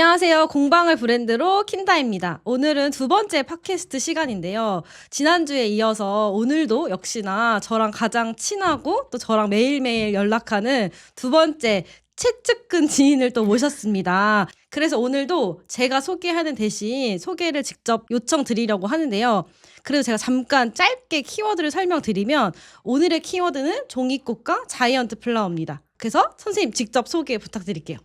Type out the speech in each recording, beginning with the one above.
안녕하세요. 공방을 브랜드로 킨다입니다. 오늘은 두 번째 팟캐스트 시간인데요. 지난주에 이어서 오늘도 역시나 저랑 가장 친하고 또 저랑 매일매일 연락하는 두 번째 채측근 지인을 또 모셨습니다. 그래서 오늘도 제가 소개하는 대신 소개를 직접 요청드리려고 하는데요. 그래서 제가 잠깐 짧게 키워드를 설명드리면 오늘의 키워드는 종이꽃과 자이언트 플라워입니다. 그래서 선생님 직접 소개 부탁드릴게요.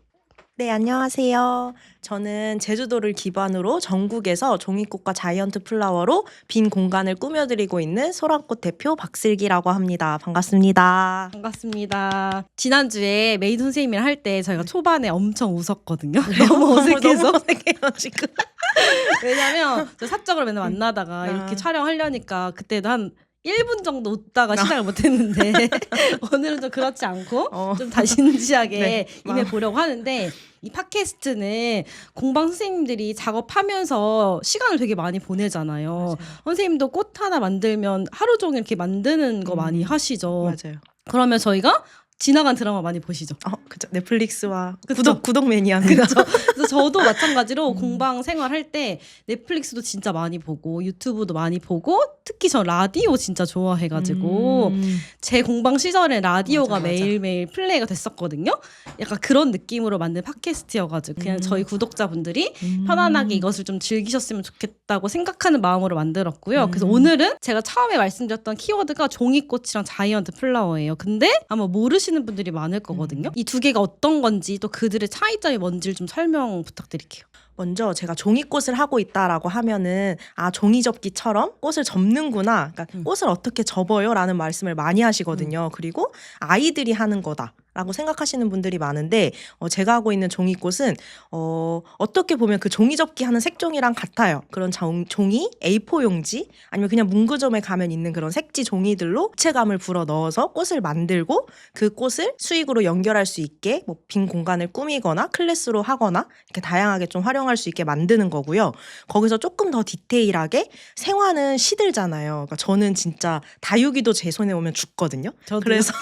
네, 안녕하세요. 저는 제주도를 기반으로 전국에서 종이꽃과 자이언트 플라워로 빈 공간을 꾸며드리고 있는 소란꽃 대표 박슬기라고 합니다. 반갑습니다. 반갑습니다. 지난주에 메인 선생님이랑 할 때 저희가 초반에 엄청 웃었거든요. 너무 어색해서. 너무 어색해요, 지금. 왜냐면 저 사적으로 맨날 만나다가 이렇게 촬영하려니까 그때도 한 1분 정도 웃다가 시작을 못했는데 오늘은 좀 그렇지 않고 좀 다시 진지하게 네. 임해보려고 하는데 이 팟캐스트는 공방 선생님들이 작업하면서 시간을 되게 많이 보내잖아요. 맞아요. 선생님도 꽃 하나 만들면 하루 종일 이렇게 만드는 거 많이 하시죠. 맞아요. 그러면 저희가 지나간 드라마 많이 보시죠. 그쵸. 넷플릭스와 그쵸? 구독 매니아입니다. 그래서 저도 마찬가지로 공방 생활할 때 넷플릭스도 진짜 많이 보고 유튜브도 많이 보고 특히 저 라디오 진짜 좋아해가지고 제 공방 시절에 라디오가 맞아. 매일매일 플레이가 됐었거든요. 약간 그런 느낌으로 만든 팟캐스트여가지고 그냥 저희 구독자분들이 편안하게 이것을 좀 즐기셨으면 좋겠다고 생각하는 마음으로 만들었고요. 그래서 오늘은 제가 처음에 말씀드렸던 키워드가 종이꽃이랑 자이언트 플라워예요. 근데 아마 모르시는 분들이 많을 거거든요. 이 두 개가 어떤 건지 또 그들의 차이점이 뭔지를 좀 설명 부탁드릴게요. 먼저 제가 종이꽃을 하고 있다라고 하면은 종이 접기처럼 꽃을 접는구나. 그러니까 꽃을 어떻게 접어요? 라는 말씀을 많이 하시거든요. 그리고 아이들이 하는 거다라고 생각하시는 분들이 많은데 제가 하고 있는 종이꽃은 어떻게 보면 그 종이 접기 하는 색종이랑 같아요. 그런 종이, A4 용지 아니면 그냥 문구점에 가면 있는 그런 색지 종이들로 입체감을 불어 넣어서 꽃을 만들고 그 꽃을 수익으로 연결할 수 있게 뭐 빈 공간을 꾸미거나 클래스로 하거나 이렇게 다양하게 좀 활용할 수 있게 만드는 거고요. 거기서 조금 더 디테일하게 생화는 시들잖아요. 그러니까 저는 진짜 다육이도 제 손에 오면 죽거든요. 저도요. 그래서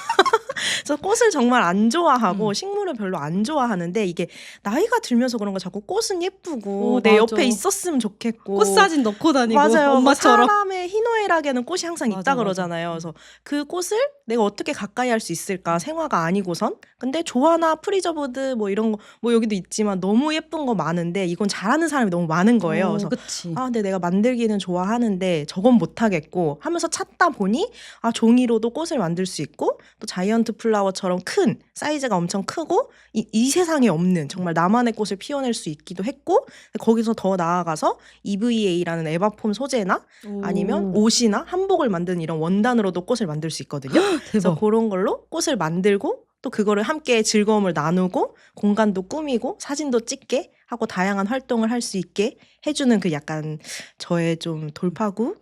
저 꽃을 정말 안 좋아하고 식물을 별로 안 좋아하는데 이게 나이가 들면서 그런가 자꾸 꽃은 예쁘고 내 맞아. 옆에 있었으면 좋겠고 꽃 사진 넣고 다니고 맞아요. 엄마처럼. 사람의 희노애락에는 꽃이 항상 맞아, 있다 맞아. 그러잖아요. 그래서 그 꽃을 내가 어떻게 가까이 할 수 있을까? 생화가 아니고선. 근데 조화나 프리저브드 뭐 이런 거 뭐 여기도 있지만 너무 예쁜 거 많은데 이건 잘하는 사람이 너무 많은 거예요. 그래서 그치. 근데 내가 만들기는 좋아하는데 저건 못하겠고 하면서 찾다 보니 종이로도 꽃을 만들 수 있고 또 자이언트 플라워처럼 큰 사이즈가 엄청 크고 이 세상에 없는 정말 나만의 꽃을 피워낼 수 있기도 했고 거기서 더 나아가서 EVA라는 에바폼 소재나 아니면 옷이나 한복을 만드는 이런 원단으로도 꽃을 만들 수 있거든요. 그래서 대박. 그런 걸로 꽃을 만들고 또 그거를 함께 즐거움을 나누고 공간도 꾸미고 사진도 찍게 하고 다양한 활동을 할 수 있게 해주는 그 약간 저의 좀 돌파구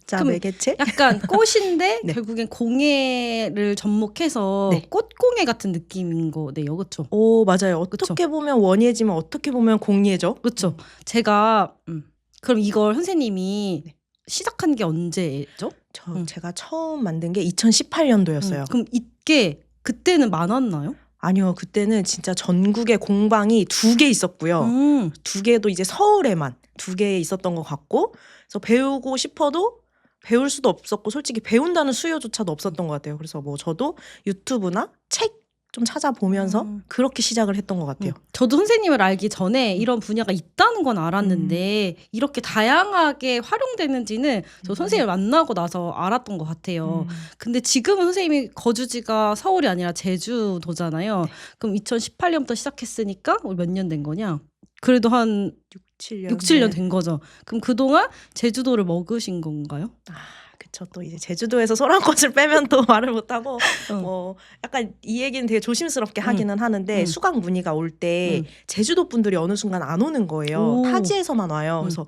자 그럼 매개체 약간 꽃인데 네. 결국엔 공예를 접목해서 네. 꽃공예 같은 느낌인 거네요. 그렇죠? 오 맞아요. 그쵸. 어떻게 보면 원예지만 어떻게 보면 공예죠. 그렇죠. 제가 그럼 이걸 선생님이 시작한 게 언제죠? 제가 처음 만든 게 2018년도였어요. 그럼 이게 그때는 많았나요? 아니요. 그때는 진짜 전국에 공방이 2개 있었고요. 2개도 이제 서울에만 2개 있었던 것 같고 그래서 배우고 싶어도 배울 수도 없었고 솔직히 배운다는 수요조차도 없었던 것 같아요. 그래서 뭐 저도 유튜브나 책 좀 찾아보면서 그렇게 시작을 했던 것 같아요. 저도 선생님을 알기 전에 이런 분야가 있다는 건 알았는데 이렇게 다양하게 활용되는지는 저 선생님을 만나고 나서 알았던 것 같아요. 근데 지금은 선생님이 거주지가 서울이 아니라 제주도잖아요. 그럼 2018년부터 시작했으니까 몇 년 된 거냐? 그래도 한 6, 7년 된 거죠. 그럼 그동안 제주도를 먹으신 건가요? 그쵸. 또 이제 제주도에서 소란꽃을 빼면 또 말을 못하고 뭐 약간 이 얘기는 되게 조심스럽게 하기는 하는데 수강 문의가 올 때 제주도 분들이 어느 순간 안 오는 거예요. 타지에서만 와요. 그래서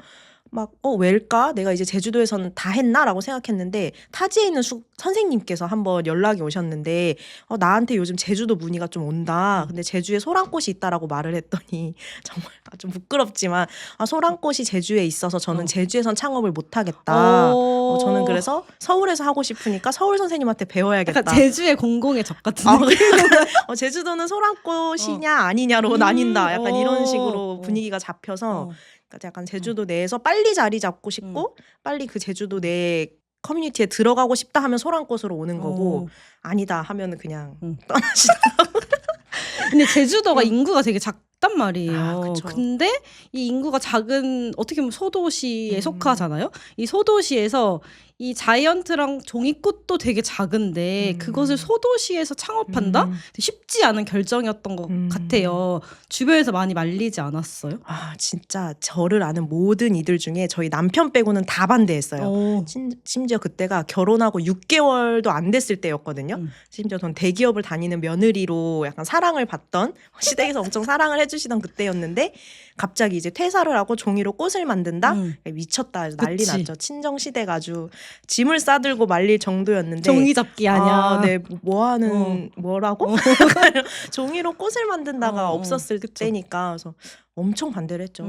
막 왜일까? 내가 이제 제주도에서는 다 했나라고 생각했는데 타지에 있는 선생님께서 한번 연락이 오셨는데 나한테 요즘 제주도 문의가 좀 온다. 근데 제주에 소란꽃이 있다라고 말을 했더니 정말 좀 부끄럽지만 소란꽃이 제주에 있어서 저는 제주에선 창업을 못 하겠다. 저는 그래서 서울에서 하고 싶으니까 서울 선생님한테 배워야겠다. 약간 제주의 공공의 적 같은 느낌. 제주도는 소란꽃이냐 아니냐로 나뉜다. 약간 이런 식으로 분위기가 잡혀서 그러니까 약간 제주도 내에서 빨리 자리 잡고 싶고 빨리 그 제주도 내 커뮤니티에 들어가고 싶다 하면 소란꽃으로 오는 거고 아니다 하면은 그냥 떠나시더라고요. 근데 제주도가 인구가 되게 작단 말이에요. 그쵸. 근데 이 인구가 작은 어떻게 보면 소도시에 속하잖아요. 이 소도시에서 이 자이언트랑 종이꽃도 되게 작은데 그것을 소도시에서 창업한다? 되게 쉽지 않은 결정이었던 것 같아요. 주변에서 많이 말리지 않았어요? 진짜 저를 아는 모든 이들 중에 저희 남편 빼고는 다 반대했어요. 오. 심지어 그때가 결혼하고 6개월도 안 됐을 때였거든요. 심지어 전 대기업을 다니는 며느리로 약간 사랑을 받던 시댁에서 엄청 사랑을 해주시던 그때였는데 갑자기 이제 퇴사를 하고 종이로 꽃을 만든다? 미쳤다. 난리 그치. 났죠. 친정시댁 아주 짐을 싸들고 말릴 정도였는데 종이 접기 아니야. 네, 뭐라고? 종이로 꽃을 만든다가 없었을 때니까 그래서 엄청 반대를 했죠.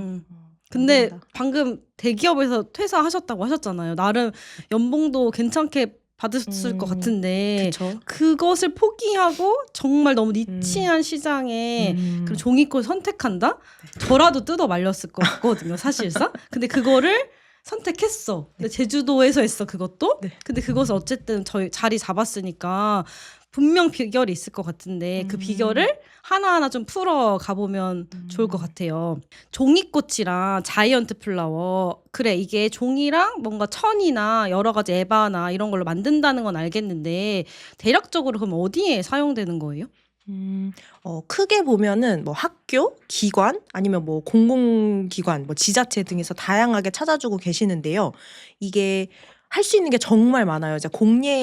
근데 안 된다. 방금 대기업에서 퇴사하셨다고 하셨잖아요. 나름 연봉도 괜찮게 받으셨을 것 같은데 그쵸. 그것을 포기하고 정말 너무 니치한 시장에 그런 종이꽃을 선택한다? 저라도 뜯어 말렸을 것 같거든요, 사실상. 근데 그거를 선택했어. 근데 제주도에서 했어, 그것도. 근데 그것을 어쨌든 저희 자리 잡았으니까 분명 비결이 있을 것 같은데 그 비결을 하나하나 좀 풀어 가보면 좋을 것 같아요. 종이꽃이랑 자이언트 플라워. 그래, 이게 종이랑 뭔가 천이나 여러 가지 에바나 이런 걸로 만든다는 건 알겠는데 대략적으로 그럼 어디에 사용되는 거예요? 크게 보면은 뭐 학교, 기관 아니면 뭐 공공기관, 뭐 지자체 등에서 다양하게 찾아주고 계시는데요. 이게 할 수 있는 게 정말 많아요. 이제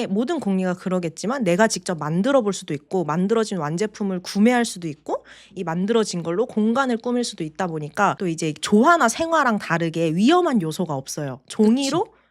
모든 공예가 그러겠지만 내가 직접 만들어 볼 수도 있고 만들어진 완제품을 구매할 수도 있고 이 만들어진 걸로 공간을 꾸밀 수도 있다 보니까 또 이제 조화나 생화랑 다르게 위험한 요소가 없어요.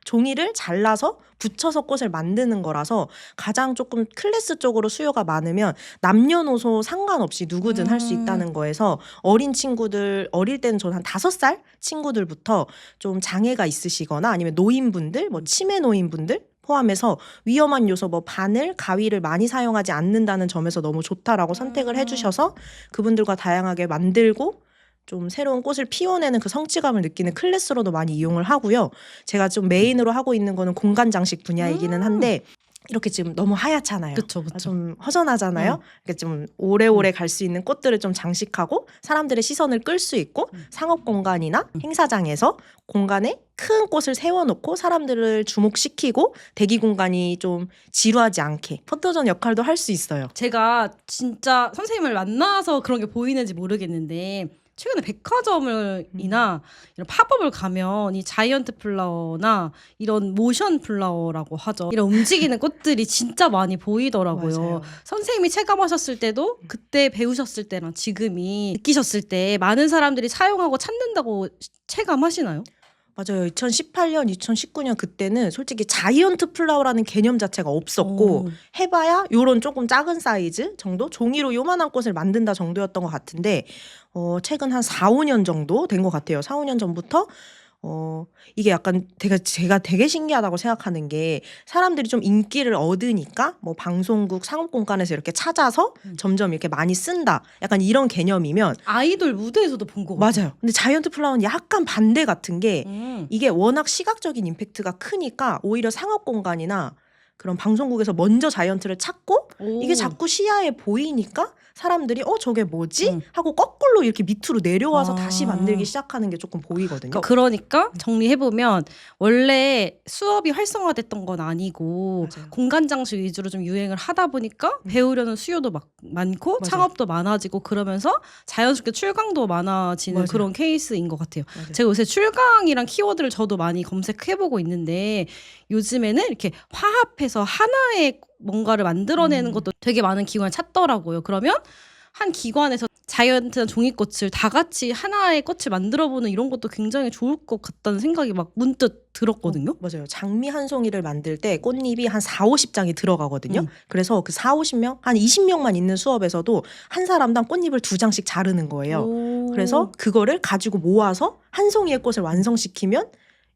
종이를 잘라서 붙여서 꽃을 만드는 거라서 가장 조금 클래스 쪽으로 수요가 많으면 남녀노소 상관없이 누구든 할 수 있다는 거에서 어린 친구들, 어릴 때는 저는 한 5살 친구들부터 좀 장애가 있으시거나 아니면 노인분들, 뭐 치매 노인분들 포함해서 위험한 요소 뭐 바늘, 가위를 많이 사용하지 않는다는 점에서 너무 좋다라고 선택을 해주셔서 그분들과 다양하게 만들고 좀 새로운 꽃을 피워내는 그 성취감을 느끼는 클래스로도 많이 이용을 하고요. 제가 좀 메인으로 하고 있는 거는 공간 장식 분야이기는 한데 이렇게 지금 너무 하얗잖아요. 그쵸. 좀 허전하잖아요. 그러니까 좀 오래오래 갈 수 있는 꽃들을 좀 장식하고 사람들의 시선을 끌 수 있고 상업 공간이나 행사장에서 공간에 큰 꽃을 세워놓고 사람들을 주목시키고 대기 공간이 좀 지루하지 않게 포토존 역할도 할 수 있어요. 제가 진짜 선생님을 만나서 그런 게 보이는지 모르겠는데 최근에 백화점이나 이런 팝업을 가면 이 자이언트 플라워나 이런 모션 플라워라고 하죠. 이런 움직이는 꽃들이 진짜 많이 보이더라고요. 맞아요. 선생님이 체감하셨을 때도 그때 배우셨을 때랑 지금이 느끼셨을 때 많은 사람들이 사용하고 찾는다고 체감하시나요? 맞아요. 2018년, 2019년 그때는 솔직히 자이언트 플라워라는 개념 자체가 없었고 해봐야 요런 조금 작은 사이즈 정도? 종이로 요만한 꽃을 만든다 정도였던 것 같은데 최근 한 4, 5년 정도 된 것 같아요. 4, 5년 전부터 이게 약간 제가 되게 신기하다고 생각하는 게 사람들이 좀 인기를 얻으니까 뭐 방송국 상업공간에서 이렇게 찾아서 점점 이렇게 많이 쓴다. 약간 이런 개념이면 아이돌 무대에서도 본 거 같아요. 맞아요. 근데 자이언트 플라워는 약간 반대 같은 게 음. 이게 워낙 시각적인 임팩트가 크니까 오히려 상업공간이나 그런 방송국에서 먼저 자이언트를 찾고 이게 자꾸 시야에 보이니까 사람들이 저게 뭐지? 하고 거꾸로 이렇게 밑으로 내려와서 다시 만들기 시작하는 게 조금 보이거든요. 그러니까 정리해보면 원래 수업이 활성화됐던 건 아니고 맞아요. 공간 장식 위주로 좀 유행을 하다 보니까 배우려는 수요도 많고 맞아요. 창업도 많아지고 그러면서 자연스럽게 출강도 많아지는 맞아요. 그런 케이스인 것 같아요. 맞아요. 제가 요새 출강이란 키워드를 저도 많이 검색해보고 있는데 요즘에는 이렇게 화합해서 하나의 뭔가를 만들어내는 것도 되게 많은 기관을 찾더라고요. 그러면 한 기관에서 자이언트한 종이꽃을 다 같이 하나의 꽃을 만들어보는 이런 것도 굉장히 좋을 것 같다는 생각이 막 문득 들었거든요. 맞아요. 장미 한 송이를 만들 때 꽃잎이 한 4, 50장이 들어가거든요. 음. 그래서 그 4, 50명, 한 20명만 있는 수업에서도 한 사람당 꽃잎을 2장씩 자르는 거예요. 오. 그래서 그거를 가지고 모아서 한 송이의 꽃을 완성시키면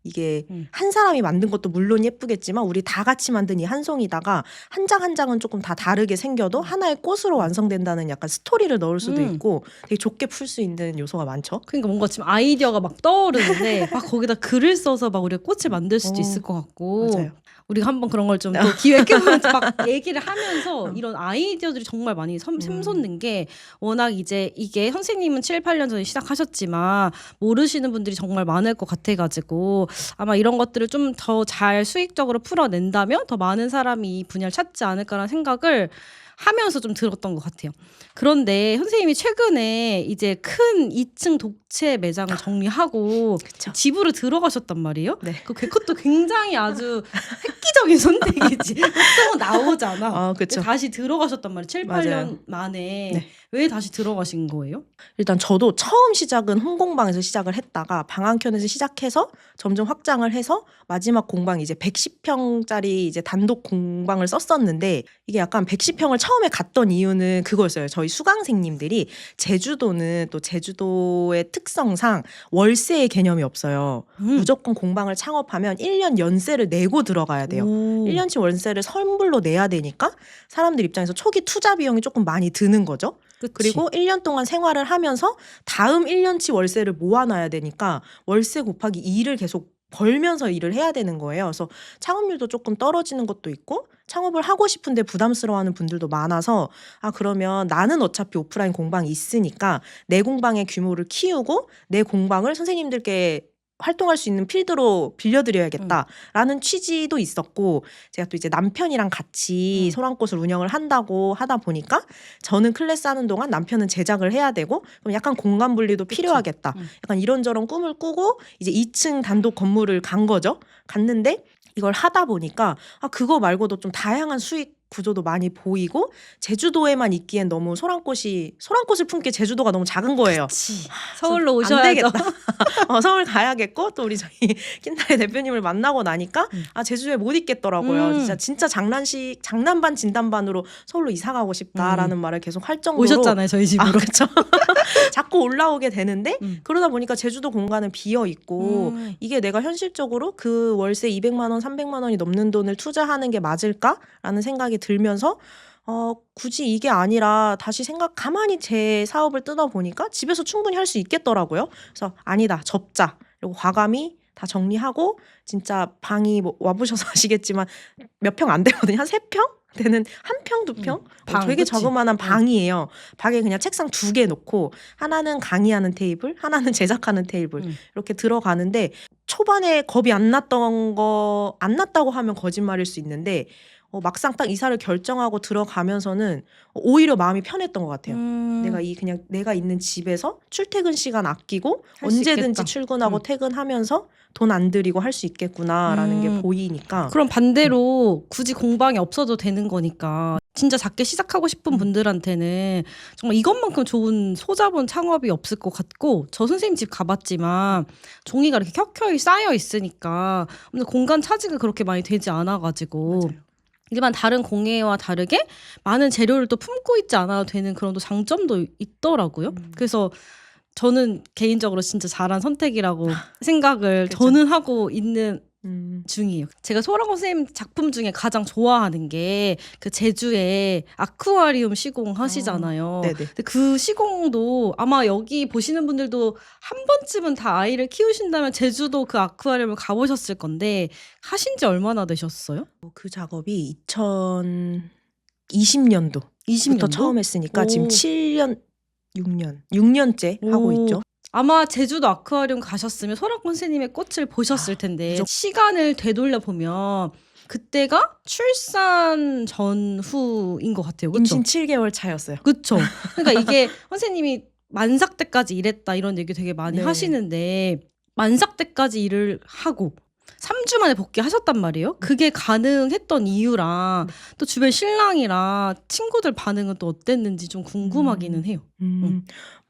이게 한 사람이 만든 것도 물론 예쁘겠지만 우리 다 같이 만든 이 한 송이다가 한 장 한 장은 조금 다 다르게 생겨도 하나의 꽃으로 완성된다는 약간 스토리를 넣을 수도 있고 되게 좋게 풀 수 있는 요소가 많죠. 그러니까 뭔가 지금 아이디어가 막 떠오르는데 막 거기다 글을 써서 막 우리가 꽃을 만들 수도 있을 것 같고 맞아요. 우리가 한번 그런 걸 좀 또 기획해보면 막 얘기를 하면서 이런 아이디어들이 정말 많이 샘솟는 게 워낙 이제 이게 선생님은 7, 8년 전에 시작하셨지만 모르시는 분들이 정말 많을 것 같아가지고 아마 이런 것들을 좀 더 잘 수익적으로 풀어낸다면 더 많은 사람이 이 분야를 찾지 않을까라는 생각을 하면서 좀 들었던 것 같아요. 그런데 선생님이 최근에 이제 큰 2층 독채 매장을 정리하고 그쵸. 집으로 들어가셨단 말이에요. 네. 그것도 굉장히 아주 획기적인 선택이지. 보통은 나오잖아. 그쵸. 다시 들어가셨단 말이에요. 7, 맞아요. 8년 만에. 네. 왜 다시 들어가신 거예요? 일단 저도 처음 시작은 홈공방에서 시작을 했다가 방안켠에서 시작해서 점점 확장을 해서 마지막 공방이 이제 110평짜리 이제 단독 공방을 썼었는데 이게 약간 110평을 처음에 갔던 이유는 그거였어요. 저희 수강생님들이 제주도는 또 제주도의 특성상 월세의 개념이 없어요. 무조건 공방을 창업하면 1년 연세를 내고 들어가야 돼요. 1년치 월세를 선불로 내야 되니까 사람들 입장에서 초기 투자 비용이 조금 많이 드는 거죠. 그치. 그리고 1년 동안 생활을 하면서 다음 1년치 월세를 모아놔야 되니까 월세 곱하기 2를 계속 벌면서 일을 해야 되는 거예요. 그래서 창업률도 조금 떨어지는 것도 있고 창업을 하고 싶은데 부담스러워하는 분들도 많아서 그러면 나는 어차피 오프라인 공방이 있으니까 내 공방의 규모를 키우고 내 공방을 선생님들께 활동할 수 있는 필드로 빌려드려야겠다라는 취지도 있었고 제가 또 이제 남편이랑 같이 소랑꽃을 운영을 한다고 하다 보니까 저는 클래스 하는 동안 남편은 제작을 해야 되고 그럼 약간 공간 분리도 필요하겠다. 약간 이런저런 꿈을 꾸고 이제 2층 단독 건물을 간 거죠. 갔는데 이걸 하다 보니까 그거 말고도 좀 다양한 수익 구조도 많이 보이고 제주도에만 있기엔 너무 소랑꽃을 품기 제주도가 너무 작은 거예요. 서울로 안 오셔야죠. 되겠다. 서울 가야겠고 또 우리 저희 킨다의 대표님을 만나고 나니까 제주도에 못 있겠더라고요. 진짜 장난 반 진담 반으로 서울로 이사 가고 싶다라는 말을 계속 할 정도로 오셨잖아요, 저희 집으로. 그렇죠. 자꾸 올라오게 되는데 그러다 보니까 제주도 공간은 비어 있고 이게 내가 현실적으로 그 월세 200만 원, 300만 원이 넘는 돈을 투자하는 게 맞을까라는 생각이 들면서 굳이 이게 아니라 다시 가만히 제 사업을 뜯어보니까 집에서 충분히 할 수 있겠더라고요. 그래서 아니다, 접자. 그리고 과감히 다 정리하고 진짜 방이 와보셔서 아시겠지만 몇 평 안 되거든요. 한 3평? 되는 1평, 2평? 되게 그치? 저그만한 방이에요. 방에 그냥 책상 2개 놓고 하나는 강의하는 테이블, 하나는 제작하는 테이블 이렇게 들어가는데 초반에 겁이 안 났다고 하면 거짓말일 수 있는데 막상 딱 이사를 결정하고 들어가면서는 오히려 마음이 편했던 것 같아요. 내가 있는 집에서 출퇴근 시간 아끼고 할수 언제든지 있겠다. 출근하고 퇴근하면서 돈 안 들이고 할 수 있겠구나라는 게 보이니까. 그럼 반대로 굳이 공방이 없어도 되는 거니까 진짜 작게 시작하고 싶은 분들한테는 정말 이것만큼 좋은 소자본 창업이 없을 것 같고 저 선생님 집 가봤지만 종이가 이렇게 켜켜이 쌓여 있으니까 공간 차지가 그렇게 많이 되지 않아가지고 맞아요. 일반 다른 공예와 다르게 많은 재료를 또 품고 있지 않아도 되는 그런 또 장점도 있더라고요. 그래서 저는 개인적으로 진짜 잘한 선택이라고 생각을 그쵸. 저는 하고 있는 중이에요. 제가 소랑꽃 선생님 작품 중에 가장 좋아하는 게 그 제주에 아쿠아리움 시공 하시잖아요. 네네. 근데 그 시공도 아마 여기 보시는 분들도 한 번쯤은 다 아이를 키우신다면 제주도 그 아쿠아리움을 가보셨을 건데 하신 지 얼마나 되셨어요? 그 작업이 2020년도부터 20년도? 처음 했으니까 오. 지금 6년째 하고 오. 있죠. 아마 제주도 아쿠아리움 가셨으면 소랑꽃 선생님의 꽃을 보셨을 텐데 시간을 되돌려 보면 그때가 출산 전후인 것 같아요. 그렇죠? 임신 7개월 차였어요. 그렇죠. 그러니까 이게 선생님이 만삭 때까지 일했다 이런 얘기 되게 많이 네. 하시는데 만삭 때까지 일을 하고 3주 만에 복귀하셨단 말이에요. 그게 가능했던 이유랑 또 주변 신랑이랑 친구들 반응은 또 어땠는지 좀 궁금하기는 해요.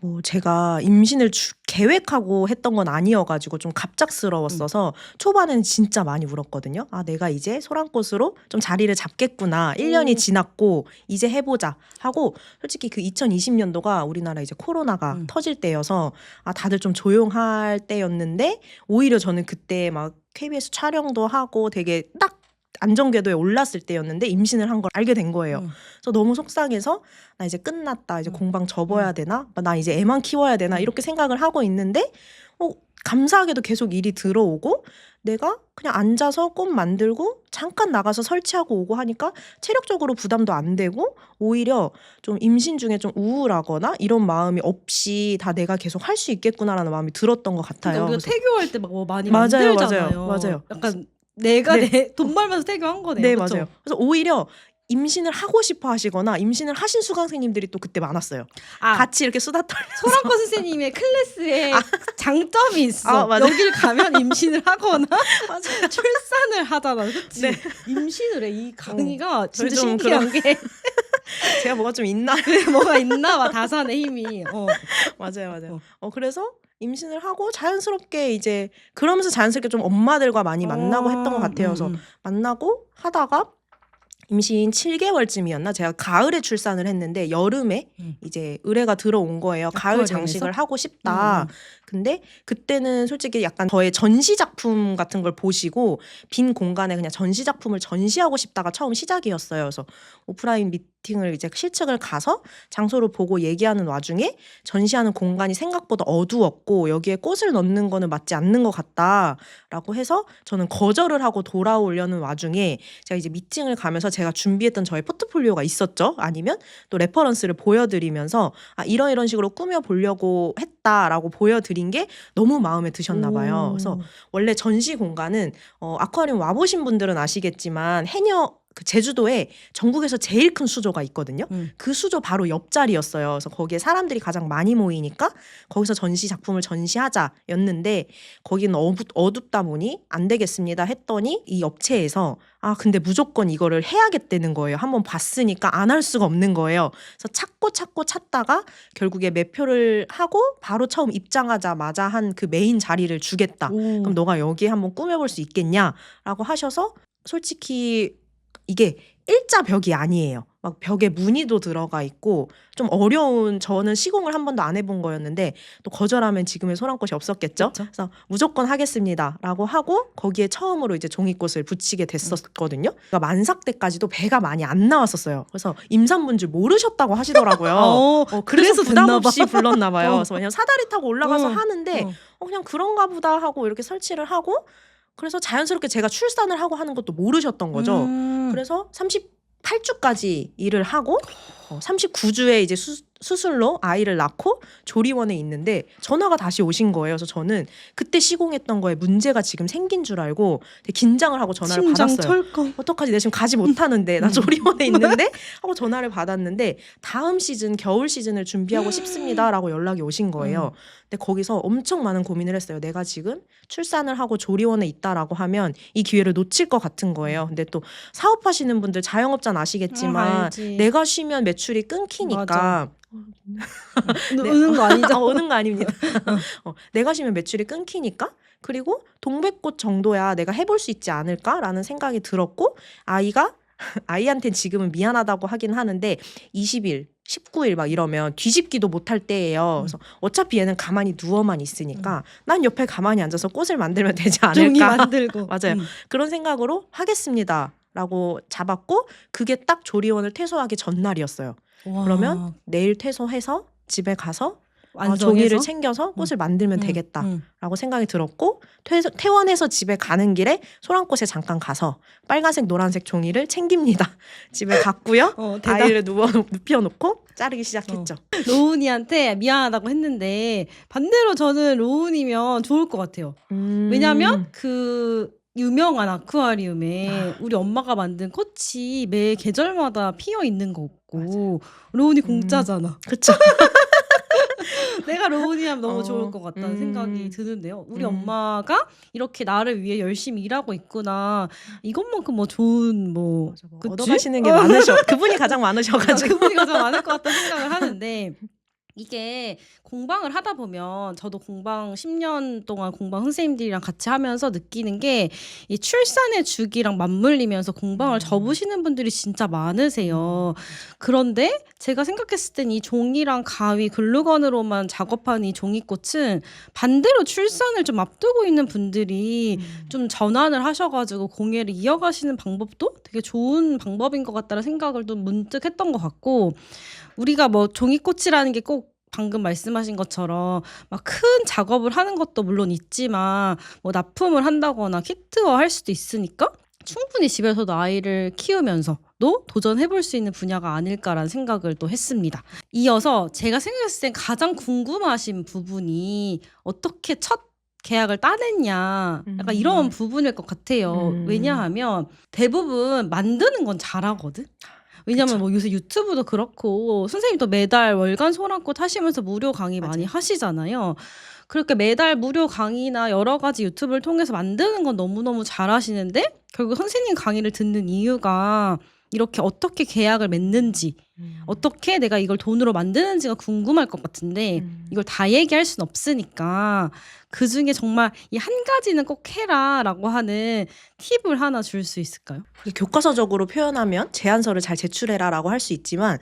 뭐 제가 임신을 계획하고 했던 건 아니어가지고 좀 갑작스러웠어서 초반에는 진짜 많이 울었거든요. 아, 내가 이제 소란꽃으로 좀 자리를 잡겠구나. 1년이 지났고 이제 해보자 하고 솔직히 그 2020년도가 우리나라 이제 코로나가 터질 때여서 아, 다들 좀 조용할 때였는데 오히려 저는 그때 막 KBS 촬영도 하고 되게 딱 안정궤도에 올랐을 때였는데 임신을 한 걸 알게 된 거예요. 그래서 너무 속상해서 나 이제 끝났다. 이제 공방 접어야 되나? 나 이제 애만 키워야 되나? 이렇게 생각을 하고 있는데 감사하게도 계속 일이 들어오고 내가 그냥 앉아서 꽃 만들고 잠깐 나가서 설치하고 오고 하니까 체력적으로 부담도 안 되고 오히려 좀 임신 중에 좀 우울하거나 이런 마음이 없이 다 내가 계속 할 수 있겠구나라는 마음이 들었던 것 같아요. 그러니까 우리가 태교할 때 막 뭐 많이 맞아요, 만들잖아요. 맞아요. 약간 내가 네. 돈 벌면서 태교한 거네요. 네, 그쵸? 맞아요. 그래서 오히려 임신을 하고 싶어 하시거나 임신을 하신 수강생님들이 또 그때 많았어요. 아, 같이 이렇게 수다 떨면서 소란꽃 선생님의 클래스에 장점이 있어. 아, 맞아요. 여길 가면 임신을 하거나 출산을 하잖아. 그치? 네. 임신을 해. 이 강의가 저희 진짜 좀 신기한 게 제가 뭐가 좀 있나? 뭐가 있나 봐. 다산의 힘이. 맞아요. 그래서 임신을 하고 자연스럽게 이제 그러면서 자연스럽게 좀 엄마들과 많이 만나고 했던 것 같아요. 그래서 만나고 하다가 임신 7개월쯤이었나? 제가 가을에 출산을 했는데 여름에 이제 의뢰가 들어온 거예요. 가을 아쿠아리움에서? 장식을 하고 싶다. 근데 그때는 솔직히 약간 저의 전시 작품 같은 걸 보시고 빈 공간에 그냥 전시 작품을 전시하고 싶다가 처음 시작이었어요. 그래서 오프라인 미팅을 이제 실측을 가서 장소를 보고 얘기하는 와중에 전시하는 공간이 생각보다 어두웠고 여기에 꽃을 넣는 거는 맞지 않는 것 같다라고 해서 저는 거절을 하고 돌아오려는 와중에 제가 이제 미팅을 가면서 제가 준비했던 저의 포트폴리오가 있었죠. 아니면 또 레퍼런스를 보여드리면서 아, 이런 식으로 꾸며보려고 했다라고 보여드린 게 너무 마음에 드셨나 봐요. 그래서 원래 전시 공간은 아쿠아리움 와보신 분들은 아시겠지만 해녀 그 제주도에 전국에서 제일 큰 수조가 있거든요. 그 수조 바로 옆자리였어요. 그래서 거기에 사람들이 가장 많이 모이니까 거기서 전시 작품을 전시하자였는데 거기는 어둡다 보니 안 되겠습니다 했더니 이 업체에서 아 근데 무조건 이거를 해야겠다는 거예요. 한번 봤으니까 안 할 수가 없는 거예요. 그래서 찾고 찾다가 결국에 매표를 하고 바로 처음 입장하자마자 한 그 메인 자리를 주겠다. 그럼 너가 여기에 한번 꾸며볼 수 있겠냐라고 하셔서 솔직히 이게 일자 벽이 아니에요. 막 벽에 무늬도 들어가 있고 좀 어려운 저는 시공을 한 번도 안 해본 거였는데 또 거절하면 지금의 소란꽃이 없었겠죠. 그쵸? 그래서 무조건 하겠습니다라고 하고 거기에 처음으로 이제 종이꽃을 붙이게 됐었거든요. 그러니까 만삭 때까지도 배가 많이 안 나왔었어요. 그래서 임산부인 줄 모르셨다고 하시더라고요. 그래서 부담 됐나 봐. 없이 불렀나 봐요. 그래서 그냥 사다리 타고 올라가서 하는데 어. 그냥 그런가 보다 하고 이렇게 설치를 하고 그래서 자연스럽게 제가 출산을 하고 하는 것도 모르셨던 거죠. 그래서 38주까지 일을 하고 39주에 이제 수술로 아이를 낳고 조리원에 있는데 전화가 다시 오신 거예요. 그래서 저는 그때 시공했던 거에 문제가 지금 생긴 줄 알고 되게 긴장을 하고 전화를 심장 받았어요. 철컹. 어떡하지? 내가 지금 가지 못하는데 나 조리원에 있는데 하고 전화를 받았는데 다음 시즌 겨울 시즌을 준비하고 싶습니다라고 연락이 오신 거예요. 근데 거기서 엄청 많은 고민을 했어요. 내가 지금 출산을 하고 조리원에 있다라고 하면 이 기회를 놓칠 것 같은 거예요. 근데 또 사업하시는 분들 자영업자는 아시겠지만 알지. 내가 쉬면 매출이 끊기니까 우는 거 아니죠? 오는 거 아닙니다. 내가 쉬면 매출이 끊기니까 그리고 동백꽃 정도야 내가 해볼 수 있지 않을까라는 생각이 들었고 아이한테는 지금은 미안하다고 하긴 하는데 20일 19일 막 이러면 뒤집기도 못할 때예요. 그래서 어차피 얘는 가만히 누워만 있으니까 난 옆에 가만히 앉아서 꽃을 만들면 되지 종이 않을까. 만들고. 맞아요. 그런 생각으로 하겠습니다. 라고 잡았고 그게 딱 조리원을 퇴소하기 전날이었어요. 와. 그러면 내일 퇴소해서 집에 가서 완성해서? 종이를 챙겨서 꽃을 만들면 되겠다라고 생각이 들었고 퇴원해서 집에 가는 길에 소란꽃에 잠깐 가서 빨간색 노란색 종이를 챙깁니다. 집에 갔고요. 아이를 눕혀놓고 자르기 시작했죠. 로운이한테 미안하다고 했는데 반대로 저는 로운이면 좋을 것 같아요. 왜냐면 그 유명한 아쿠아리움에 우리 엄마가 만든 꽃이 매 계절마다 피어 있는 거 없고 로운이 공짜잖아. 그쵸. 내가 로운이하면 너무 어, 좋을 것 같다는 생각이 음, 드는데요. 우리 음. 엄마가 이렇게 나를 위해 열심히 일하고 있구나. 이것만큼 뭐 좋은 뭐 맞아, 뭐 그치? 얻어가시는 게 많으셔. 그분이 가장 많으셔가지고. 그분이 가장 많을 것 같다는 생각을 하는데 이게 공방을 하다 보면 저도 공방 10년 동안 공방 선생님들이랑 같이 하면서 느끼는 게 이 출산의 주기랑 맞물리면서 공방을 접으시는 분들이 진짜 많으세요. 그런데 제가 생각했을 땐 이 종이랑 가위, 글루건으로만 작업하는 이 종이꽃은 반대로 출산을 좀 앞두고 있는 분들이 좀 전환을 하셔가지고 공예를 이어가시는 방법도 되게 좋은 방법인 것 같다는 생각을 좀 문득 했던 것 같고 우리가 뭐 종이꽃이라는 게 꼭 방금 말씀하신 것처럼 막 큰 작업을 하는 것도 물론 있지만 뭐 납품을 한다거나 키트화 할 수도 있으니까 충분히 집에서도 아이를 키우면서도 도전해볼 수 있는 분야가 아닐까라는 생각을 또 했습니다. 이어서 제가 생각했을 땐 가장 궁금하신 부분이 어떻게 첫 계약을 따냈냐 약간 이런 부분일 것 같아요. 왜냐하면 대부분 만드는 건 잘하거든. 왜냐면 그쵸. 뭐 요새 유튜브도 그렇고 선생님도 매달 월간 소랑꽃 하시면서 무료 강의 많이 맞아요. 하시잖아요. 그렇게 매달 무료 강의나 여러 가지 유튜브를 통해서 만드는 건 너무너무 잘하시는데 결국 선생님 강의를 듣는 이유가 이렇게 어떻게 계약을 맺는지 어떻게 내가 이걸 돈으로 만드는지가 궁금할 것 같은데 이걸 다 얘기할 순 없으니까 그중에 정말 이 한 가지는 꼭 해라라고 하는 팁을 하나 줄 수 있을까요? 교과서적으로 표현하면 제안서를 잘 제출해라라고 할 수 있지만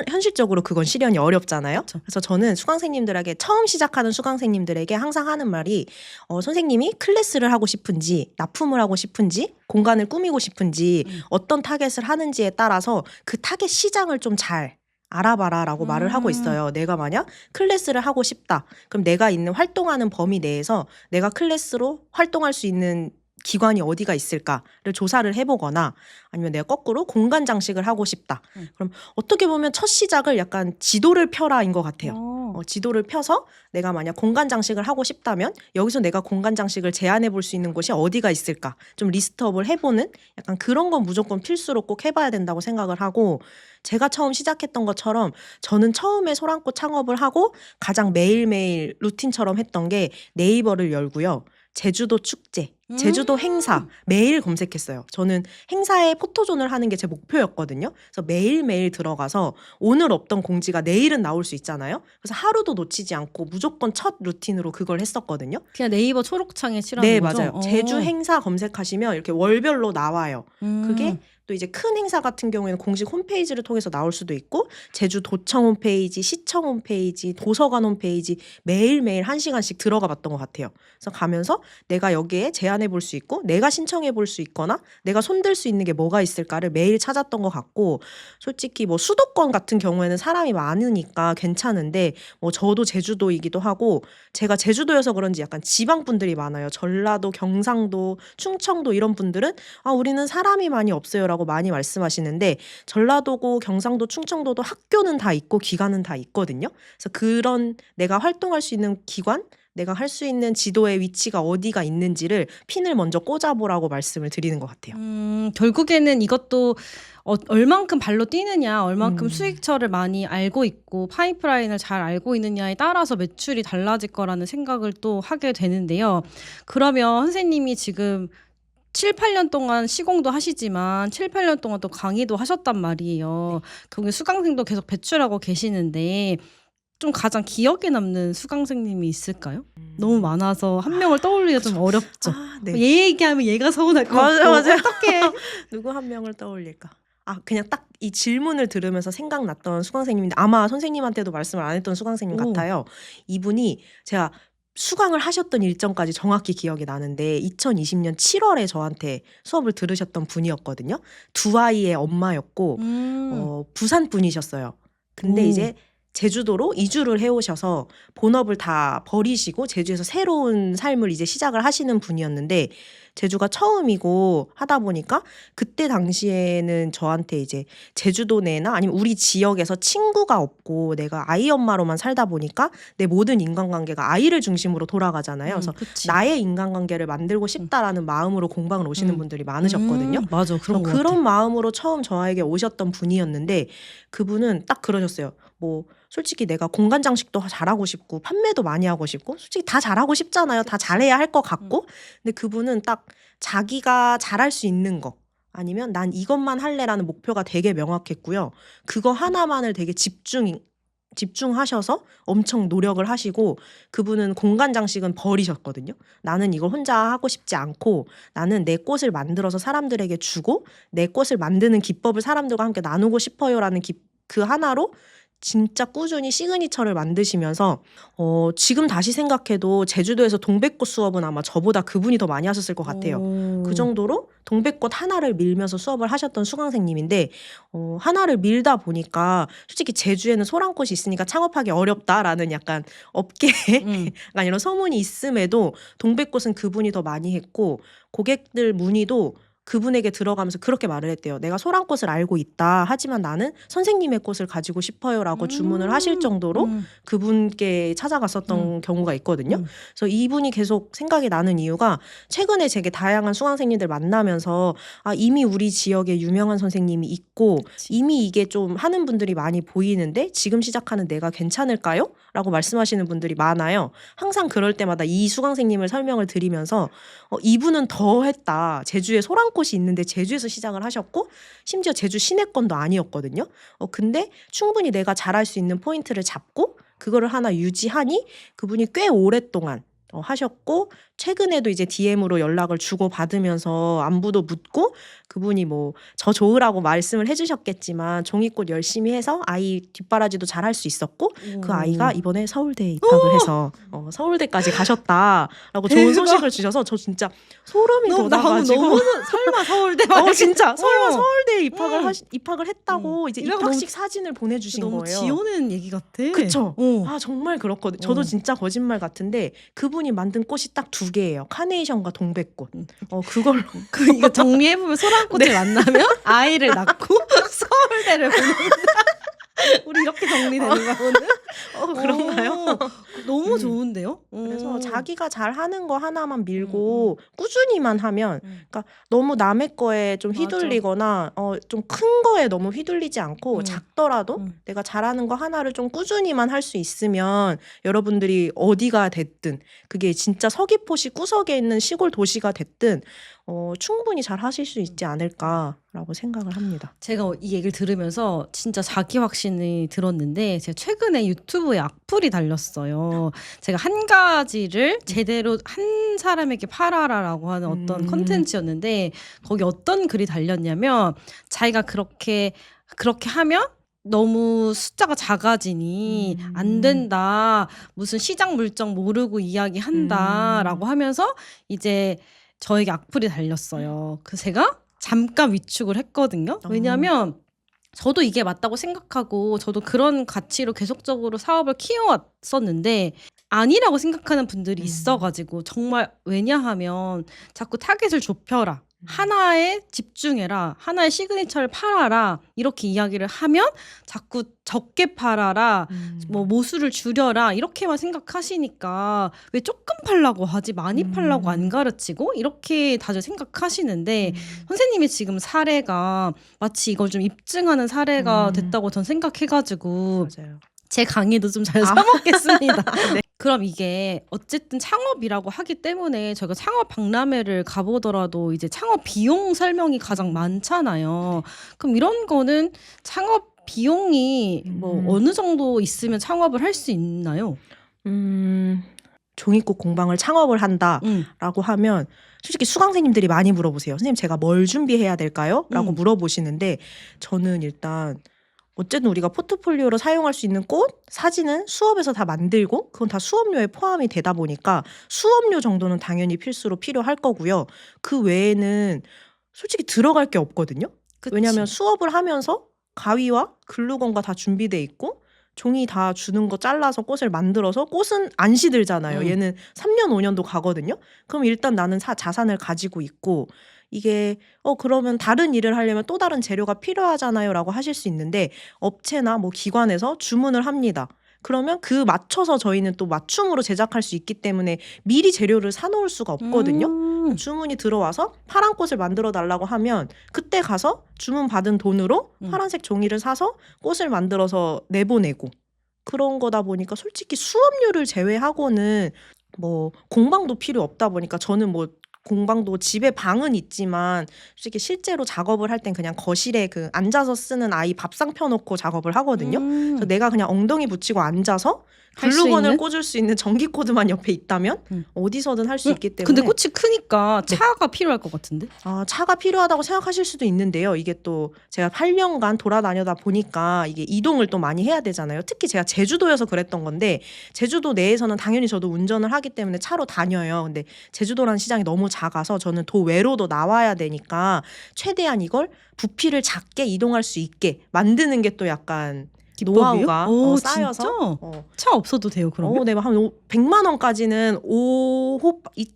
현실적으로 그건 실현이 어렵잖아요. 그쵸. 그래서 저는 수강생님들에게 처음 시작하는 수강생님들에게 항상 하는 말이 선생님이 클래스를 하고 싶은지 납품을 하고 싶은지 공간을 꾸미고 싶은지 어떤 타겟을 하는지에 따라서 그 타겟 시장을 좀 잘 알아봐라라고 말을 하고 있어요. 내가 만약 클래스를 하고 싶다. 그럼 내가 있는 활동하는 범위 내에서 내가 클래스로 활동할 수 있는 기관이 어디가 있을까를 조사를 해보거나 아니면 내가 거꾸로 공간 장식을 하고 싶다. 그럼 어떻게 보면 첫 시작을 약간 지도를 펴라인 것 같아요. 지도를 펴서 내가 만약 공간 장식을 하고 싶다면 여기서 내가 공간 장식을 제안해 볼 수 있는 곳이 어디가 있을까 좀 리스트업을 해보는 약간 그런 건 무조건 필수로 꼭 해봐야 된다고 생각을 하고 제가 처음 시작했던 것처럼 저는 처음에 소랑꽃 창업을 하고 가장 매일매일 루틴처럼 했던 게 네이버를 열고요. 제주도 축제, 제주도 행사 매일 검색했어요. 저는 행사에 포토존을 하는 게 제 목표였거든요. 그래서 매일매일 들어가서 오늘 없던 공지가 내일은 나올 수 있잖아요. 그래서 하루도 놓치지 않고 무조건 첫 루틴으로 그걸 했었거든요. 그냥 네이버 초록창에 칠하는 네, 거죠? 맞아요. 제주 행사 검색하시면 이렇게 월별로 나와요. 그게 또 이제 큰 행사 같은 경우에는 공식 홈페이지를 통해서 나올 수도 있고 제주도청 홈페이지, 시청 홈페이지, 도서관 홈페이지 매일매일 1시간씩 들어가 봤던 것 같아요. 그래서 가면서 내가 여기에 제안해 볼 수 있고 내가 신청해 볼 수 있거나 내가 손댈 수 있는 게 뭐가 있을까를 매일 찾았던 것 같고 솔직히 뭐 수도권 같은 경우에는 사람이 많으니까 괜찮은데 뭐 저도 제주도이기도 하고 제가 제주도여서 그런지 약간 지방 분들이 많아요. 전라도, 경상도, 충청도 이런 분들은 우리는 사람이 많이 없어요라고 많이 말씀하시는데 전라도고 경상도, 충청도도 학교는 다 있고 기관은 다 있거든요. 그래서 그런 내가 활동할 수 있는 기관 내가 할 수 있는 지도의 위치가 어디가 있는지를 핀을 먼저 꽂아보라고 말씀을 드리는 것 같아요. 결국에는 이것도 얼만큼 발로 뛰느냐, 얼만큼 수익처를 많이 알고 있고 파이프라인을 잘 알고 있느냐에 따라서 매출이 달라질 거라는 생각을 또 하게 되는데요. 그러면 선생님이 지금 7, 8년 동안 시공도 하시지만 7, 8년 동안 또 강의도 하셨단 말이에요. 거기 수강생도 계속 배출하고 계시는데 좀 가장 기억에 남는 수강생님이 있을까요? 너무 많아서 한 명을 떠올리기가 좀 어렵죠. 네. 얘 얘기하면 얘가 서운할 것 맞아요, 같고 맞아요. 어떡해. 누구 한 명을 떠올릴까? 그냥 딱 이 질문을 들으면서 생각났던 수강생님인데 아마 선생님한테도 말씀을 안 했던 수강생님 오. 같아요. 이분이 제가 수강을 하셨던 일정까지 정확히 기억이 나는데 2020년 7월에 저한테 수업을 들으셨던 분이었거든요. 두 아이의 엄마였고 부산 분이셨어요. 근데 오. 이제 제주도로 이주를 해오셔서 본업을 다 버리시고 제주에서 새로운 삶을 이제 시작을 하시는 분이었는데 제주가 처음이고 하다 보니까 그때 당시에는 저한테 이제 제주도 내나 아니면 우리 지역에서 친구가 없고 내가 아이 엄마로만 살다 보니까 내 모든 인간관계가 아이를 중심으로 돌아가잖아요. 그래서 그치. 나의 인간관계를 만들고 싶다라는 마음으로 공방을 오시는 분들이 많으셨거든요. 맞아. 그런 거 같아. 그런 마음으로 처음 저에게 오셨던 분이었는데 그분은 딱 그러셨어요. 뭐 솔직히 내가 공간 장식도 잘하고 싶고 판매도 많이 하고 싶고 솔직히 다 잘하고 싶잖아요. 다 잘해야 할 것 같고 근데 그분은 딱 자기가 잘할 수 있는 거 아니면 난 이것만 할래라는 목표가 되게 명확했고요. 그거 하나만을 되게 집중하셔서 엄청 노력을 하시고 그분은 공간 장식은 버리셨거든요. 나는 이걸 혼자 하고 싶지 않고 나는 내 꽃을 만들어서 사람들에게 주고 내 꽃을 만드는 기법을 사람들과 함께 나누고 싶어요라는 그 하나로 진짜 꾸준히 시그니처를 만드시면서 지금 다시 생각해도 제주도에서 동백꽃 수업은 아마 저보다 그분이 더 많이 하셨을 것 같아요. 그 정도로 동백꽃 하나를 밀면서 수업을 하셨던 수강생님인데 하나를 밀다 보니까 솔직히 제주에는 소랑꽃이 있으니까 창업하기 어렵다라는 약간 업계 이런 소문이 있음에도 동백꽃은 그분이 더 많이 했고 고객들 문의도 그분에게 들어가면서 그렇게 말을 했대요. 내가 소랑꽃을 알고 있다. 하지만 나는 선생님의 꽃을 가지고 싶어요라고 주문을 하실 정도로 그분께 찾아갔었던 경우가 있거든요. 그래서 이분이 계속 생각이 나는 이유가 최근에 제게 다양한 수강생님들 만나면서 이미 우리 지역에 유명한 선생님이 있고 이미 이게 좀 하는 분들이 많이 보이는데 지금 시작하는 내가 괜찮을까요? 라고 말씀하시는 분들이 많아요. 항상 그럴 때마다 이 수강생님을 설명을 드리면서 이분은 더 했다. 제주에 소랑꽃이 있는데 제주에서 시작을 하셨고 심지어 제주 시내권도 아니었거든요. 근데 충분히 내가 잘할 수 있는 포인트를 잡고 그거를 하나 유지하니 그분이 꽤 오랫동안 하셨고 최근에도 이제 DM으로 연락을 주고 받으면서 안부도 묻고 그분이 뭐 저 좋으라고 말씀을 해주셨겠지만 종이꽃 열심히 해서 아이 뒷바라지도 잘할 수 있었고 그 아이가 이번에 서울대에 입학을 해서 서울대까지 가셨다라고 좋은 소식을 주셔서 저 진짜 소름이 돋아가지고 너무 설마 서울대 말 진짜 설마 서울대에 입학을 했다고 이제 이러고 입학식 사진을 보내주신 너무 거예요. 지어낸 얘기 같아. 그쵸? 정말 그렇거든요. 저도 진짜 거짓말 같은데 그분이 만든 꽃이 딱 2개예요. 카네이션과 동백꽃. 그걸로 이거 정리해보면 소랑꽃을 만나면 아이를 낳고 서울대를 보낸다. 우리 이렇게 정리되는 거야 오늘? 그런가요? 너무 좋은데요? 그래서 자기가 잘하는 거 하나만 밀고 꾸준히만 하면 그러니까 너무 남의 거에 좀 휘둘리거나 좀 큰 거에 너무 휘둘리지 않고 작더라도 내가 잘하는 거 하나를 좀 꾸준히만 할 수 있으면 여러분들이 어디가 됐든 그게 진짜 서귀포시 구석에 있는 시골 도시가 됐든 충분히 잘 하실 수 있지 않을까라고 생각을 합니다. 제가 이 얘기를 들으면서 진짜 자기 확신이 들었는데 제가 최근에 유튜브에 악플이 달렸어요. 제가 한 가지를 제대로 한 사람에게 팔아라라고 하는 어떤 컨텐츠였는데 거기 어떤 글이 달렸냐면 자기가 그렇게 하면 너무 숫자가 작아지니 안 된다. 무슨 시장 물정 모르고 이야기한다라고 하면서 이제 저에게 악플이 달렸어요. 그래서 제가 잠깐 위축을 했거든요. 왜냐하면 저도 이게 맞다고 생각하고 저도 그런 가치로 계속적으로 사업을 키워왔었는데 아니라고 생각하는 분들이 있어가지고 정말 왜냐하면 자꾸 타겟을 좁혀라. 하나에 집중해라. 하나의 시그니처를 팔아라. 이렇게 이야기를 하면 자꾸 적게 팔아라. 뭐 모수를 줄여라. 이렇게만 생각하시니까 왜 조금 팔라고 하지 많이 팔라고 안 가르치고 이렇게 다들 생각하시는데 선생님이 지금 사례가 마치 이걸 좀 입증하는 사례가 됐다고 전 생각해가지고 맞아요. 제 강의도 좀 잘 써먹겠습니다. 네. 그럼 이게 어쨌든 창업이라고 하기 때문에 저희가 창업 박람회를 가보더라도 이제 창업 비용 설명이 가장 많잖아요. 그럼 이런 거는 창업 비용이 뭐 어느 정도 있으면 창업을 할 수 있나요? 종이꽃 공방을 창업을 한다라고 하면 솔직히 수강생님들이 많이 물어보세요. 선생님 제가 뭘 준비해야 될까요? 라고 물어보시는데 저는 일단 어쨌든 우리가 포트폴리오로 사용할 수 있는 꽃, 사진은 수업에서 다 만들고 그건 다 수업료에 포함이 되다 보니까 수업료 정도는 당연히 필수로 필요할 거고요. 그 외에는 솔직히 들어갈 게 없거든요. 그치. 왜냐하면 수업을 하면서 가위와 글루건과 다 준비돼 있고 종이 다 주는 거 잘라서 꽃을 만들어서 꽃은 안 시들잖아요. 얘는 3년 5년도 가거든요. 그럼 일단 나는 자산을 가지고 있고 이게 그러면 다른 일을 하려면 또 다른 재료가 필요하잖아요라고 하실 수 있는데 업체나 뭐 기관에서 주문을 합니다. 그러면 그 맞춰서 저희는 또 맞춤으로 제작할 수 있기 때문에 미리 재료를 사놓을 수가 없거든요. 주문이 들어와서 파란 꽃을 만들어 달라고 하면 그때 가서 주문 받은 돈으로 파란색 종이를 사서 꽃을 만들어서 내보내고 그런 거다 보니까 솔직히 수업료를 제외하고는 뭐 공방도 필요 없다 보니까 저는 뭐 공방도 집에 방은 있지만 솔직히 실제로 작업을 할 땐 그냥 거실에 그 앉아서 쓰는 아이 밥상 펴놓고 작업을 하거든요. 그래서 내가 그냥 엉덩이 붙이고 앉아서 할수 글루건을 있는? 꽂을 수 있는 전기 코드만 옆에 있다면 어디서든 할 수 있기 때문에 근데 꽃이 크니까 차가 필요할 것 같은데? 차가 필요하다고 생각하실 수도 있는데요. 이게 또 제가 8년간 돌아다니다 보니까 이게 이동을 또 많이 해야 되잖아요. 특히 제가 제주도여서 그랬던 건데 제주도 내에서는 당연히 저도 운전을 하기 때문에 차로 다녀요. 근데 제주도라는 시장이 너무 작아서 저는 도 외로도 나와야 되니까 최대한 이걸 부피를 작게 이동할 수 있게 만드는 게 또 약간 노하우가 쌓여서 진짜? 차 없어도 돼요, 그러면? 네, 한 100만 원까지는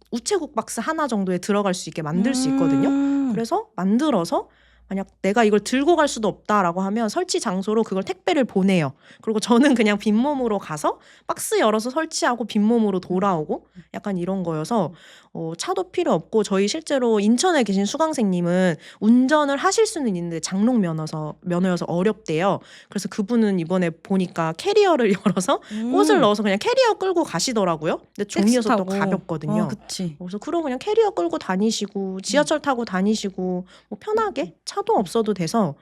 우체국 박스 하나 정도에 들어갈 수 있게 만들 수 있거든요. 그래서 만들어서 만약 내가 이걸 들고 갈 수도 없다라고 하면 설치 장소로 그걸 택배를 보내요. 그리고 저는 그냥 빈몸으로 가서 박스 열어서 설치하고 빈몸으로 돌아오고 약간 이런 거여서 차도 필요 없고 저희 실제로 인천에 계신 수강생님은 운전을 하실 수는 있는데 장롱 면허여서 어렵대요. 그래서 그분은 이번에 보니까 캐리어를 열어서 꽃을 넣어서 그냥 캐리어 끌고 가시더라고요. 근데 종이여서 또 가볍거든요. 그치. 그래서 그러고 그냥 캐리어 끌고 다니시고 지하철 타고 다니시고 뭐 편하게 차도 없어도 돼서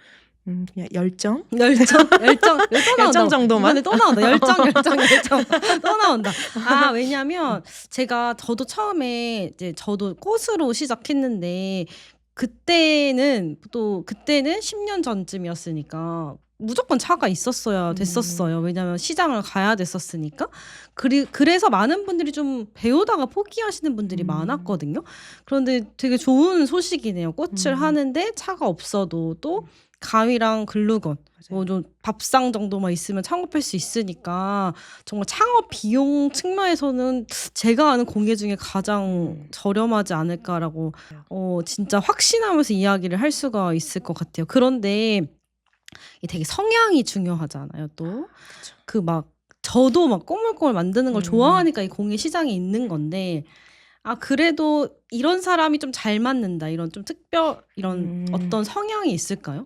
그냥 열정 열정 정도만? 이번에 또 나온다. 열정 또 나온다. 왜냐면 저도 처음에 이제 저도 꽃으로 시작했는데 그때는 10년 전쯤이었으니까 무조건 차가 있었어야 됐었어요. 왜냐면 시장을 가야 됐었으니까. 그래서 많은 분들이 좀 배우다가 포기하시는 분들이 많았거든요. 그런데 되게 좋은 소식이네요. 꽃을 하는데 차가 없어도 또 가위랑 글루건 좀 밥상 정도만 있으면 창업할 수 있으니까 정말 창업 비용 측면에서는 제가 아는 공예 중에 가장 저렴하지 않을까라고 진짜 확신하면서 이야기를 할 수가 있을 것 같아요. 그런데 이게 되게 성향이 중요하잖아요. 또 저도 막 꼬물꼬물 만드는 걸 좋아하니까 이 공예 시장에 있는 건데 그래도 이런 사람이 좀 잘 맞는다. 이런 좀 이런 어떤 성향이 있을까요?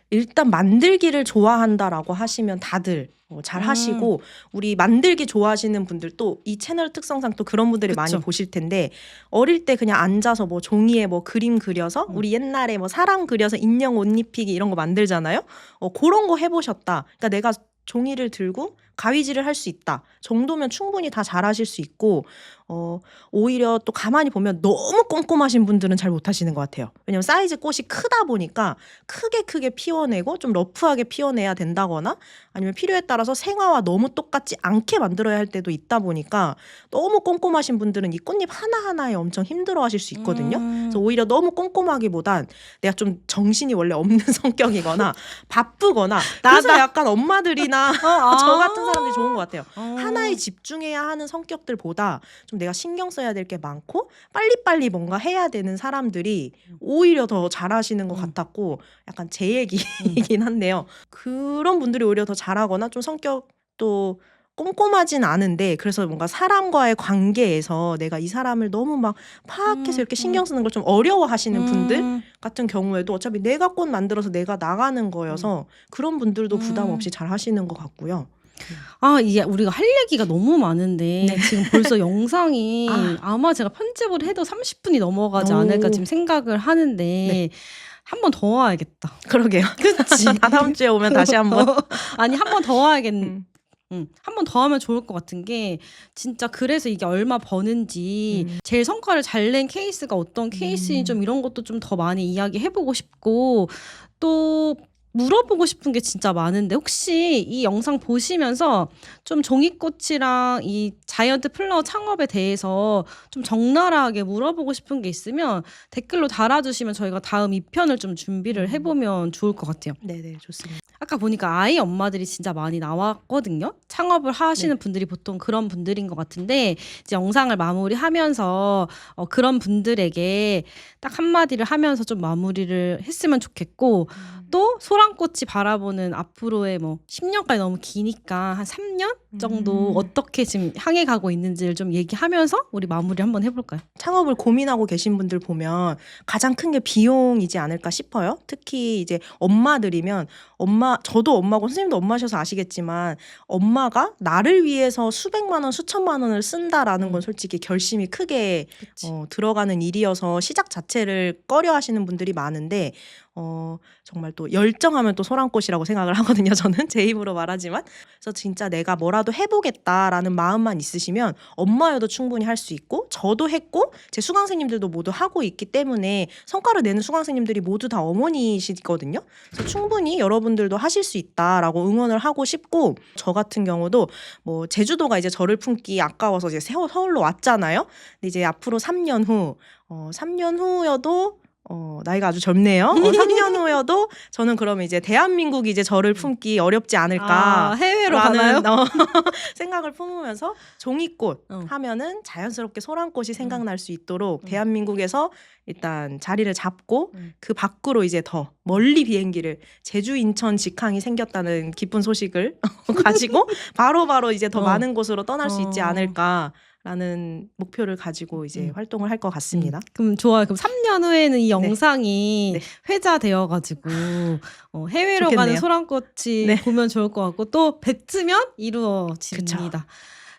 일단 만들기를 좋아한다라고 하시면 다들 잘 하시고 우리 만들기 좋아하시는 분들도 이 채널 특성상 또 그런 분들이 많이 보실 텐데 어릴 때 그냥 앉아서 뭐 종이에 뭐 그림 그려서 우리 옛날에 뭐 사람 그려서 인형 옷 입히기 이런 거 만들잖아요. 그런 거 해보셨다. 그러니까 내가 종이를 들고 가위질을 할 수 있다 정도면 충분히 다 잘하실 수 있고 오히려 또 가만히 보면 너무 꼼꼼하신 분들은 잘 못하시는 것 같아요. 왜냐면 사이즈 꽃이 크다 보니까 크게 피워내고 좀 러프하게 피워내야 된다거나 아니면 필요에 따라서 생화와 너무 똑같지 않게 만들어야 할 때도 있다 보니까 너무 꼼꼼하신 분들은 이 꽃잎 하나하나에 엄청 힘들어하실 수 있거든요. 그래서 오히려 너무 꼼꼼하기보단 내가 좀 정신이 원래 없는 성격이거나 바쁘거나 그래서 약간 엄마들이나 저 같은 사람들이 좋은 것 같아요. 하나에 집중해야 하는 성격들보다 좀 내가 신경 써야 될 게 많고 빨리빨리 뭔가 해야 되는 사람들이 오히려 더 잘하시는 것 같았고 약간 제 얘기이긴 한데요. 그런 분들이 오히려 더 잘하거나 좀 성격도 꼼꼼하진 않은데 그래서 뭔가 사람과의 관계에서 내가 이 사람을 너무 막 파악해서 이렇게 신경 쓰는 걸 좀 어려워하시시는 분들 같은 경우에도 어차피 내가 꽃 만들어서 내가 나가는 거여서 그런 분들도 부담 없이 잘 하시는 것 같고요. 이게 우리가 할 얘기가 너무 많은데 지금 벌써 영상이 아마 제가 편집을 해도 30분이 넘어가지 않을까 지금 생각을 하는데 한 번 더 와야겠다. 그러게요. 그치? 다음 주에 오면 다시 한번. 아니 한 번 더 와야겠네. 한 번 더 하면 좋을 것 같은 게 진짜 그래서 이게 얼마 버는지 제일 성과를 잘 낸 케이스가 어떤 케이스인지 좀 이런 것도 좀 더 많이 이야기해보고 싶고 또 물어보고 싶은 게 진짜 많은데 혹시 이 영상 보시면서 좀 종이꽃이랑 이 자이언트 플라워 창업에 대해서 좀 적나라하게 물어보고 싶은 게 있으면 댓글로 달아주시면 저희가 다음 2편을 좀 준비를 해보면 좋을 것 같아요. 네네, 좋습니다. 아까 보니까 아이 엄마들이 진짜 많이 나왔거든요. 창업을 하시는 분들이 보통 그런 분들인 것 같은데 이제 영상을 마무리하면서 그런 분들에게 딱 한마디를 하면서 좀 마무리를 했으면 좋겠고 또 소랑꽃이 바라보는 앞으로의 뭐 10년까지 너무 기니까 한 3년 정도 어떻게 지금 향해 가고 있는지를 좀 얘기하면서 우리 마무리 한번 해볼까요? 창업을 고민하고 계신 분들 보면 가장 큰 게 비용이지 않을까 싶어요. 특히 이제 엄마들이면 저도 엄마고 선생님도 엄마셔서 아시겠지만 엄마가 나를 위해서 수백만 원, 수천만 원을 쓴다라는 건 솔직히 결심이 크게 들어가는 일이어서 시작 자체를 꺼려 하시는 분들이 많은데 정말 또 열정하면 또 소랑꽃이라고 생각을 하거든요. 저는 제 입으로 말하지만. 그래서 진짜 내가 뭐라도 해보겠다라는 마음만 있으시면 엄마여도 충분히 할 수 있고 저도 했고 제 수강생님들도 모두 하고 있기 때문에 성과를 내는 수강생님들이 모두 다 어머니시거든요. 그래서 충분히 여러분들도 하실 수 있다라고 응원을 하고 싶고 저 같은 경우도 뭐 제주도가 이제 저를 품기 아까워서 이제 서울로 왔잖아요. 근데 이제 앞으로 3년 후 3년 후여도 나이가 아주 젊네요. 3년 후여도 저는 그러면 이제 대한민국이 이제 저를 품기 어렵지 않을까. 해외로 가나요? 생각을 품으면서 종이꽃 하면은 자연스럽게 소랑꽃이 생각날 수 있도록 대한민국에서 일단 자리를 잡고 그 밖으로 이제 더 멀리 비행기를 제주, 인천 직항이 생겼다는 기쁜 소식을 가지고 바로 이제 더 많은 곳으로 떠날 수 있지 않을까. 라는 목표를 가지고 이제 활동을 할 것 같습니다. 그럼 좋아요. 그럼 3년 후에는 이 영상이 회자되어가지고 해외로 좋겠네요. 가는 소랑꽃이 보면 좋을 것 같고 또 뱉으면 이루어집니다.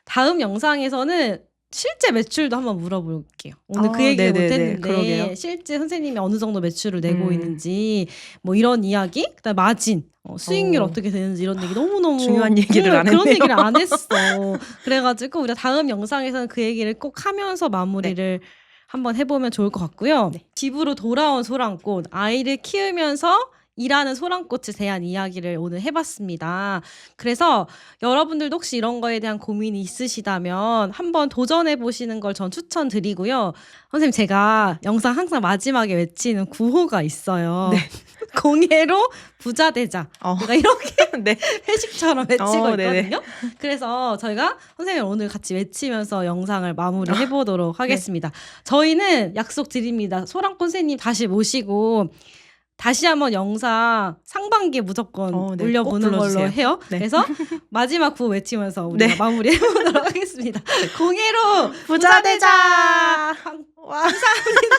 다음 영상에서는 실제 매출도 한번 물어볼게요. 오늘 그 얘기를 못했는데 그러게요. 실제 선생님이 어느 정도 매출을 내고 있는지 뭐 이런 이야기, 그다음 마진, 수익률 어떻게 되는지 이런 얘기 너무너무 중요한 얘기를 안 했네요. 그런 얘기를 안 했어. 그래가지고 우리가 다음 영상에서는 그 얘기를 꼭 하면서 마무리를 한번 해보면 좋을 것 같고요. 집으로 돌아온 소랑꽃, 아이를 키우면서 일하는 소랑꽃에 대한 이야기를 오늘 해봤습니다. 그래서 여러분들도 혹시 이런 거에 대한 고민이 있으시다면 한번 도전해보시는 걸 전 추천드리고요. 선생님, 제가 영상 항상 마지막에 외치는 구호가 있어요. 공예로 부자 되자. 제가 이렇게 회식처럼 외치고 있거든요. 그래서 저희가 선생님 오늘 같이 외치면서 영상을 마무리해보도록 하겠습니다. 저희는 약속 드립니다. 소랑꽃 선생님 다시 모시고 다시 한번 영상 상반기에 무조건 올려보는 걸로 해요. 그래서 마지막 구호 외치면서 우리가 마무리해보도록 하겠습니다. 공예로 부자 되자. 감사합니다.